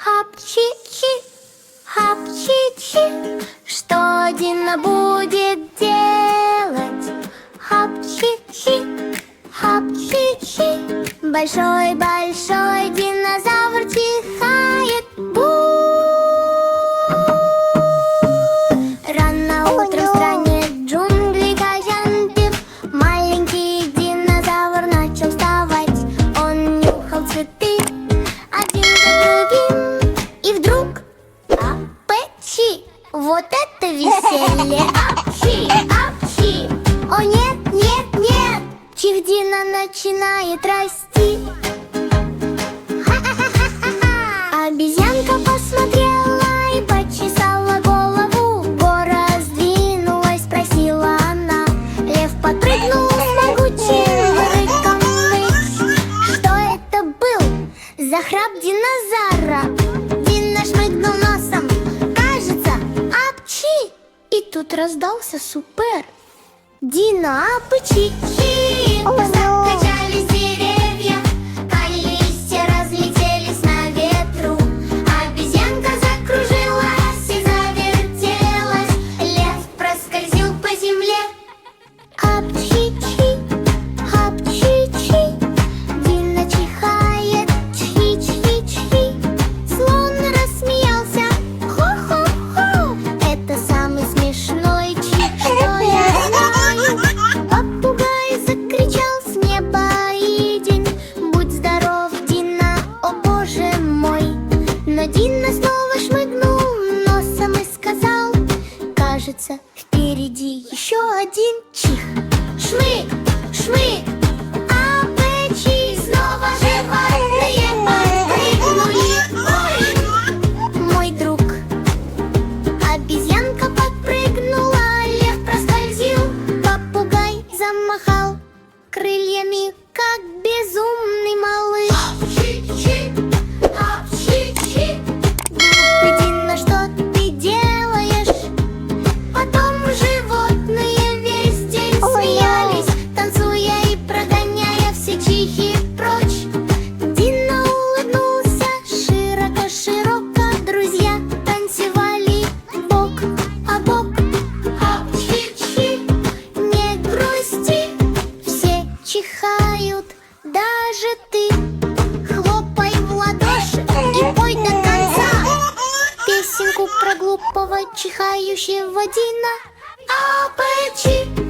Хап-чи-чи, хап-чи-чи, что Дина будет делать? Хап-чи-чи, хап-чи-чи, большой-большой динозавр чихает. Бу! Рано утром в стране джунглей каянтив маленький динозавр начал вставать. Он нюхал цветы один за другим, и вдруг апчи! Вот это веселье! Апчи! Апчи! О нет, нет, нет! Чихдина начинает расти. Ха-ха-ха-ха-ха! Обезьянка посмотрела и почесала голову. Гора сдвинулась, спросила она. Лев подпрыгнул с могучим рыком ввысь. Что это был за храп динозавра? Дина шмыгнул носом. Кажется, апчи! И тут раздался супер. Дина апчи! Закачались деревья, листья разлетелись на ветру. Обезьянка закружилась и завертелась. Лев проскользил по земле. Апчи-чи, апчи-чи, Дина чихает, чхи-чхи-чхи. Слон рассмеялся, хо-хо-хо. Это самый смешной чих, что я знаю. Попугай закричал с неба и день. Будь здоров, Дина, о боже мой. Но Дина снова шмыгнул носом и сказал: кажется, впереди еще один чих. Шмык, шмык, апчи, снова животные подпрыгнули. Ой, мой друг. Обезьянка подпрыгнула, лев проскользил, попугай замахал крыльями, как безумный малыш. Апчи-чи, апчи-чи, глупый Дина, что ты делаешь? Потом животные весь день смеялись, танцуя и прогоняя все чихи прочь. Дина улыбнулся широко-широко. Друзья танцевали бок о бок. Апчи-чи, не грусти, все чихают, даже ты. Хлопай в ладоши и пой до конца песенку про глупого чихающего Дина. Апчи!